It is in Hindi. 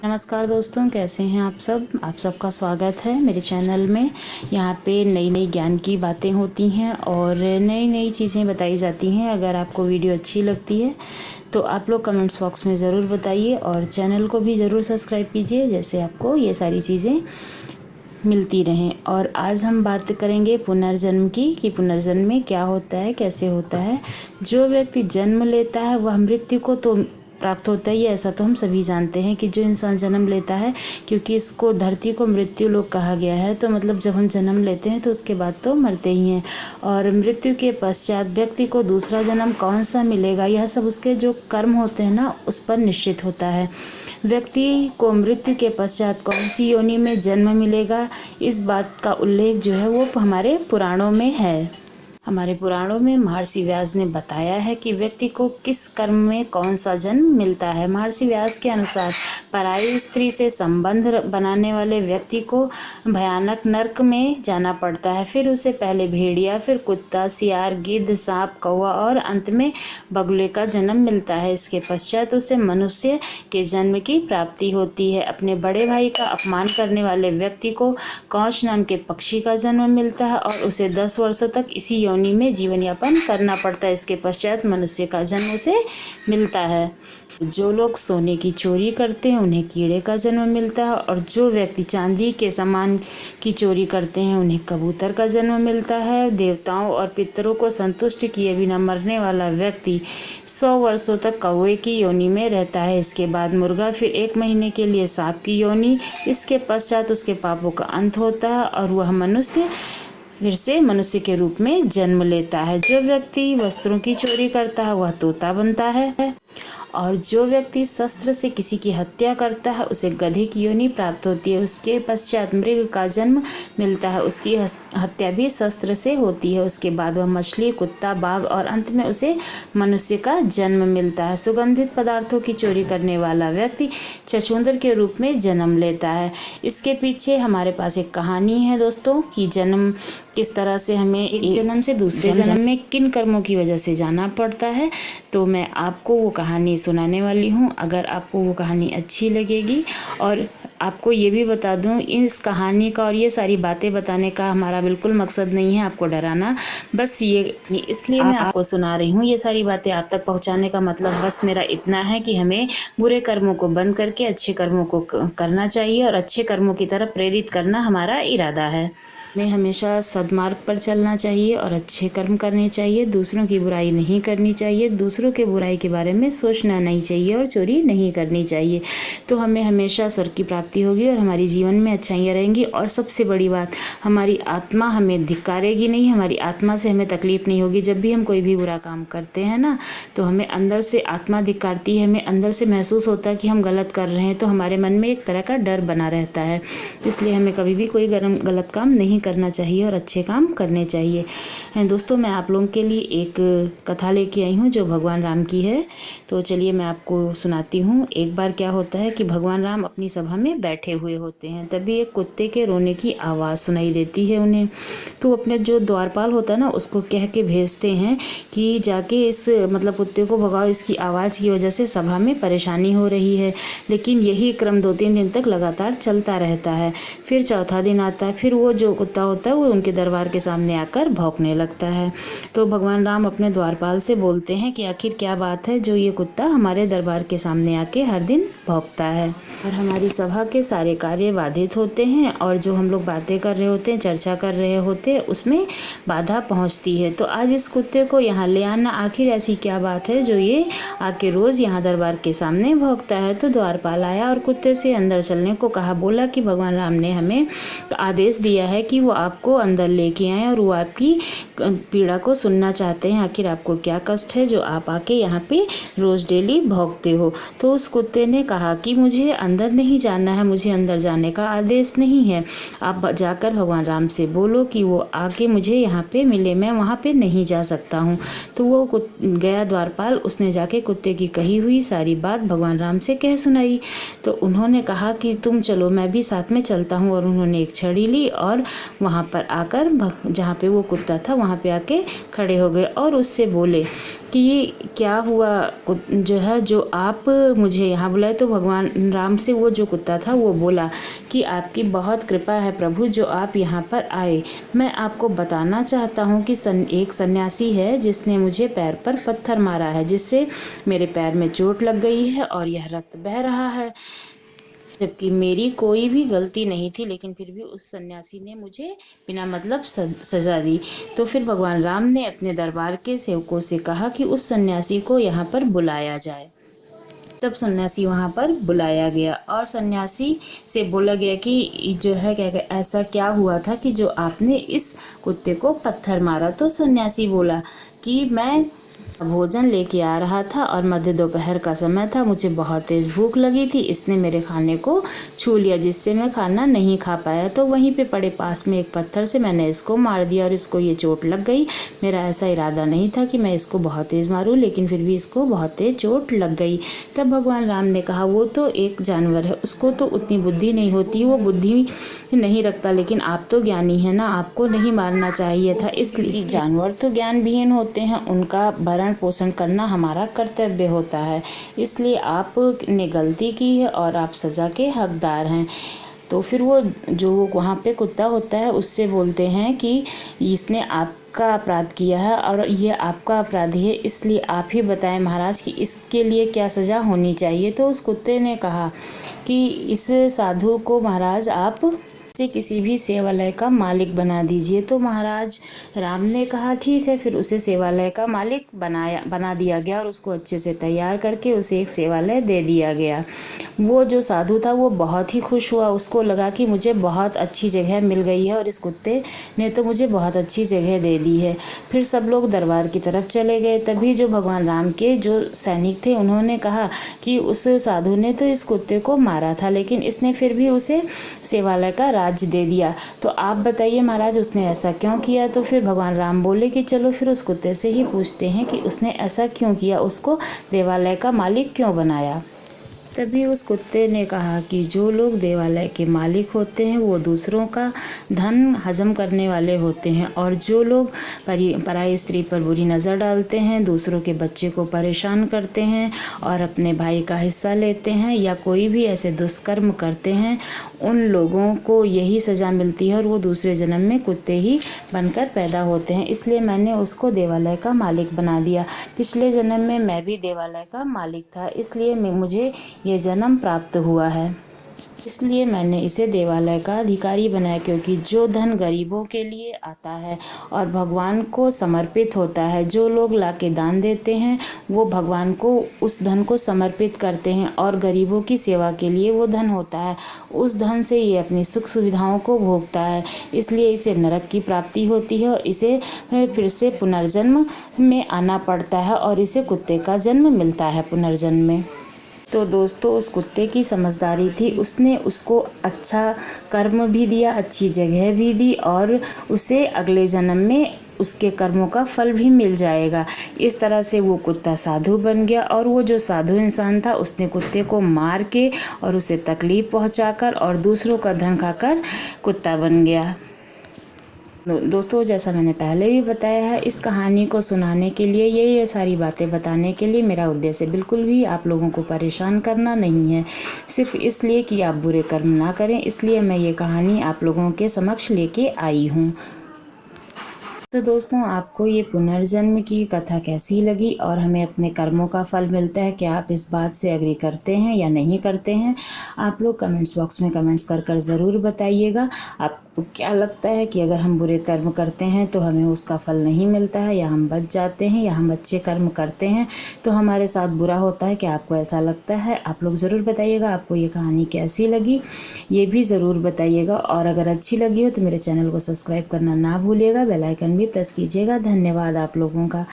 नमस्कार दोस्तों, कैसे हैं आप सब। आप सबका स्वागत है मेरे चैनल में। यहाँ पे नई नई ज्ञान की बातें होती हैं और नई नई चीज़ें बताई जाती हैं। अगर आपको वीडियो अच्छी लगती है तो आप लोग कमेंट्स बॉक्स में ज़रूर बताइए और चैनल को भी ज़रूर सब्सक्राइब कीजिए, जैसे आपको ये सारी चीज़ें मिलती रहें। और आज हम बात करेंगे पुनर्जन्म की, कि पुनर्जन्म में क्या होता है, कैसे होता है। जो व्यक्ति जन्म लेता है वह मृत्यु को तो प्राप्त होता ही है, ऐसा तो हम सभी जानते हैं कि जो इंसान जन्म लेता है, क्योंकि इसको धरती को मृत्यु लोक कहा गया है, तो मतलब जब हम जन्म लेते हैं तो उसके बाद तो मरते ही हैं। और मृत्यु के पश्चात व्यक्ति को दूसरा जन्म कौन सा मिलेगा, यह सब उसके जो कर्म होते हैं ना, उस पर निश्चित होता है। व्यक्ति को मृत्यु के पश्चात कौन सी योनि में जन्म मिलेगा, इस बात का उल्लेख जो है वो हमारे पुराणों में है। हमारे पुराणों में महर्षि व्यास ने बताया है कि व्यक्ति को किस कर्म में कौन सा जन्म मिलता है। महर्षि व्यास के अनुसार पराई स्त्री से संबंध बनाने वाले व्यक्ति को भयानक नरक में जाना पड़ता है। फिर उसे पहले भेड़िया, फिर कुत्ता, सियार, गिद्ध, सांप, कौवा और अंत में बगुले का जन्म मिलता है। इसके पश्चात उसे मनुष्य के जन्म की प्राप्ति होती है। अपने बड़े भाई का अपमान करने वाले व्यक्ति को कौच नाम के पक्षी का जन्म मिलता है और उसे 10 वर्षों तक इसी योनि में जीवन यापन करना पड़ता है। इसके पश्चात मनुष्य का जन्म उसे मिलता है। जो लोग सोने की चोरी करते हैं उन्हें कीड़े का जन्म मिलता है, और जो व्यक्ति चांदी के सामान की चोरी करते हैं उन्हें कबूतर का जन्म मिलता है। देवताओं और पितरों को संतुष्ट किए बिना मरने वाला व्यक्ति 100 वर्षों तक कौवे की योनि में रहता है। इसके बाद मुर्गा, फिर 1 महीने के लिए सांप की योनि। इसके पश्चात उसके पापों का अंत होता है और वह फिर से मनुष्य के रूप में जन्म लेता है। जो व्यक्ति वस्त्रों की चोरी करता है वह तोता बनता है, और जो व्यक्ति शस्त्र से किसी की हत्या करता है उसे गधे की योनि प्राप्त होती है। उसके पश्चात मृग का जन्म मिलता है, उसकी हत्या भी शस्त्र से होती है। उसके बाद वह मछली, कुत्ता, बाघ और अंत में उसे मनुष्य का जन्म मिलता है। सुगंधित पदार्थों की चोरी करने वाला व्यक्ति छछूंदर के रूप में जन्म लेता है। इसके पीछे हमारे पास एक कहानी है दोस्तों, कि जन्म किस तरह से हमें एक जन्म से दूसरे जन्म में किन कर्मों की वजह से जाना पड़ता है। तो मैं आपको वो कहानी सुनाने वाली हूँ। अगर आपको वो कहानी अच्छी लगेगी, और आपको ये भी बता दूँ, इस कहानी का और ये सारी बातें बताने का हमारा बिल्कुल मकसद नहीं है आपको डराना, बस ये इसलिए मैं आपको सुना रही हूँ। ये सारी बातें आप तक पहुँचाने का मतलब बस मेरा इतना है कि हमें बुरे कर्मों को बंद करके अच्छे कर्मों को करना चाहिए, और अच्छे कर्मों की तरफ प्रेरित करना हमारा इरादा है। हमें हमेशा सद्मार्ग पर चलना चाहिए और अच्छे कर्म करने चाहिए। दूसरों की बुराई नहीं करनी चाहिए, दूसरों के बुराई के बारे में सोचना नहीं चाहिए, और चोरी नहीं करनी चाहिए। तो हमें हमेशा स्वर्ग की प्राप्ति होगी और हमारी जीवन में अच्छाइयाँ रहेंगी। और सबसे बड़ी बात, हमारी आत्मा हमें धिक्कारेगी नहीं, हमारी आत्मा से हमें तकलीफ नहीं होगी। जब भी हम कोई भी बुरा काम करते हैं ना, तो हमें अंदर से आत्मा धिक्कारती है, हमें अंदर से महसूस होता है कि हम गलत कर रहे हैं, तो हमारे मन में एक तरह का डर बना रहता है। इसलिए हमें कभी भी कोई गलत काम नहीं करना चाहिए और अच्छे काम करने चाहिए। दोस्तों, मैं आप लोगों के लिए एक कथा लेके आई हूँ जो भगवान राम की है। तो चलिए मैं आपको सुनाती हूँ। एक बार क्या होता है कि भगवान राम अपनी सभा में बैठे हुए होते हैं, तभी एक कुत्ते के रोने की आवाज़ सुनाई देती है उन्हें। तो अपने जो द्वारपाल होता है ना, उसको कह के भेजते हैं कि जाके इस कुत्ते को भगाओ, इसकी आवाज़ की वजह से सभा में परेशानी हो रही है। लेकिन यही क्रम 2-3 दिन तक लगातार चलता रहता है। फिर चौथा दिन आता है, फिर वो जो कुत्ता होता है वो उनके दरबार के सामने आकर भौंकने लगता है। तो भगवान राम अपने द्वारपाल से बोलते हैं कि आखिर क्या बात है जो ये कुत्ता हमारे दरबार के सामने आके हर दिन भौंकता है, और हमारी सभा के सारे कार्य बाधित होते हैं, और जो हम लोग बातें कर रहे होते हैं, चर्चा कर रहे होते हैं, उसमें बाधा पहुंचती है। तो आज इस कुत्ते को यहाँ ले आना, आखिर ऐसी क्या बात है जो ये आके रोज़ यहाँ दरबार के सामने भौंकता है। तो द्वारपाल आया और कुत्ते से अंदर चलने को कहा। बोला कि भगवान राम ने हमें आदेश दिया है कि वो आपको अंदर लेके आए और वो आपकी पीड़ा को सुनना चाहते हैं। आखिर आपको क्या कष्ट है जो आप आके यहाँ पे रोज़ डेली भौंकते हो। तो उस कुत्ते ने कहा कि मुझे अंदर नहीं जाना है, मुझे अंदर जाने का आदेश नहीं है। आप जाकर भगवान राम से बोलो कि वो आके मुझे यहाँ पे मिले, मैं वहाँ पे नहीं जा सकता हूँ। तो वो गया द्वारपाल, उसने जाके कुत्ते की कही हुई सारी बात भगवान राम से कह सुनाई। तो उन्होंने कहा कि तुम चलो, मैं भी साथ में चलता हूँ। और उन्होंने एक छड़ी ली और वहाँ पर आकर जहाँ पे वो कुत्ता था वहाँ पे आके खड़े हो गए और उससे बोले कि ये क्या हुआ, जो है जो आप मुझे यहाँ बुलाए। तो भगवान राम से वो जो कुत्ता था वो बोला कि आपकी बहुत कृपा है प्रभु जो आप यहाँ पर आए। मैं आपको बताना चाहता हूँ कि एक सन्यासी है जिसने मुझे पैर पर पत्थर मारा है, जिससे मेरे पैर में चोट लग गई है और यह रक्त बह रहा है, जबकि मेरी कोई भी गलती नहीं थी, लेकिन फिर भी उस सन्यासी ने मुझे बिना मतलब सज़ा दी। तो फिर भगवान राम ने अपने दरबार के सेवकों से कहा कि उस सन्यासी को यहाँ पर बुलाया जाए। तब सन्यासी वहाँ पर बुलाया गया और सन्यासी से बोला गया कि जो है क्या ऐसा क्या हुआ था कि जो आपने इस कुत्ते को पत्थर मारा। तो सन्यासी बोला कि मैं भोजन लेके आ रहा था और मध्य दोपहर का समय था, मुझे बहुत तेज़ भूख लगी थी, इसने मेरे खाने को छू लिया जिससे मैं खाना नहीं खा पाया। तो वहीं पे पड़े पास में एक पत्थर से मैंने इसको मार दिया और इसको ये चोट लग गई। मेरा ऐसा इरादा नहीं था कि मैं इसको बहुत तेज़ मारूं, लेकिन फिर भी इसको बहुत तेज़ चोट लग गई। तब भगवान राम ने कहा वो तो एक जानवर है, उसको तो उतनी बुद्धि नहीं होती, वो बुद्धि नहीं रखता, लेकिन आप तो ज्ञानी है ना, आपको नहीं मारना चाहिए था। इसलिए जानवर तो ज्ञानविहीन होते हैं, उनका भरण पोषण करना हमारा कर्तव्य होता है, इसलिए आपने गलती की है और आप सज़ा के हकदार हैं। तो फिर वो जो वहाँ पे कुत्ता होता है उससे बोलते हैं कि इसने आपका अपराध किया है और ये आपका अपराधी है, इसलिए आप ही बताएं महाराज कि इसके लिए क्या सज़ा होनी चाहिए। तो उस कुत्ते ने कहा कि इस साधु को महाराज आप किसी भी सेवालय का मालिक बना दीजिए। तो महाराज राम ने कहा ठीक है, फिर उसे सेवालय का मालिक बना दिया गया और उसको अच्छे से तैयार करके उसे एक सेवालय दे दिया गया। वो जो साधु था वो बहुत ही खुश हुआ, उसको लगा कि मुझे बहुत अच्छी जगह मिल गई है और इस कुत्ते ने तो मुझे बहुत अच्छी जगह दे दी है। फिर सब लोग दरबार की तरफ चले गए। तभी जो भगवान राम के जो सैनिक थे उन्होंने कहा कि उस साधु ने तो इस कुत्ते को मारा था, लेकिन इसने फिर भी उसे सेवालय का राज दे दिया, तो आप बताइए महाराज उसने ऐसा क्यों किया। तो फिर भगवान राम बोले कि चलो फिर उस कुत्ते से ही पूछते हैं कि उसने ऐसा क्यों किया, उसको देवालय का मालिक क्यों बनाया। तभी उस कुत्ते ने कहा कि जो लोग देवालय के मालिक होते हैं वो दूसरों का धन हजम करने वाले होते हैं, और जो लोग पराई स्त्री पर बुरी नज़र डालते हैं, दूसरों के बच्चे को परेशान करते हैं और अपने भाई का हिस्सा लेते हैं या कोई भी ऐसे दुष्कर्म करते हैं, उन लोगों को यही सज़ा मिलती है और वो दूसरे जन्म में कुत्ते ही बनकर पैदा होते हैं। इसलिए मैंने उसको देवालय का मालिक बना दिया। पिछले जन्म में मैं भी देवालय का मालिक था, इसलिए मुझे ये जन्म प्राप्त हुआ है, इसलिए मैंने इसे देवालय का अधिकारी बनाया, क्योंकि जो धन गरीबों के लिए आता है और भगवान को समर्पित होता है, जो लोग लाके दान देते हैं वो भगवान को उस धन को समर्पित करते हैं और गरीबों की सेवा के लिए वो धन होता है, उस धन से ये अपनी सुख सुविधाओं को भोगता है, इसलिए इसे नरक की प्राप्ति होती है और इसे फिर से पुनर्जन्म में आना पड़ता है और इसे कुत्ते का जन्म मिलता है पुनर्जन्म में। तो दोस्तों उस कुत्ते की समझदारी थी, उसने उसको अच्छा कर्म भी दिया, अच्छी जगह भी दी और उसे अगले जन्म में उसके कर्मों का फल भी मिल जाएगा। इस तरह से वो कुत्ता साधु बन गया और वो जो साधु इंसान था उसने कुत्ते को मार के और उसे तकलीफ पहुंचाकर और दूसरों का धन खाकर कुत्ता बन गया। दोस्तों जैसा मैंने पहले भी बताया है, इस कहानी को सुनाने के लिए ये सारी बातें बताने के लिए मेरा उद्देश्य बिल्कुल भी आप लोगों को परेशान करना नहीं है, सिर्फ इसलिए कि आप बुरे कर्म ना करें, इसलिए मैं ये कहानी आप लोगों के समक्ष लेके आई हूँ। तो दोस्तों आपको ये पुनर्जन्म की कथा कैसी लगी और हमें अपने कर्मों का फल मिलता है, क्या आप इस बात से एग्री करते हैं या नहीं करते हैं? आप लोग कमेंट्स बॉक्स में कमेंट्स कर ज़रूर बताइएगा। आपको क्या लगता है कि अगर हम बुरे कर्म करते हैं तो हमें उसका फल नहीं मिलता है, या हम बच जाते हैं, या हम अच्छे कर्म करते हैं तो हमारे साथ बुरा होता है? क्या आपको ऐसा लगता है? आप लोग ज़रूर बताइएगा। आपको ये कहानी कैसी लगी ये भी ज़रूर बताइएगा, और अगर अच्छी लगी हो तो मेरे चैनल को सब्सक्राइब करना ना भूलिएगा, बेल आइकन भी प्रेस कीजिएगा। धन्यवाद आप लोगों का।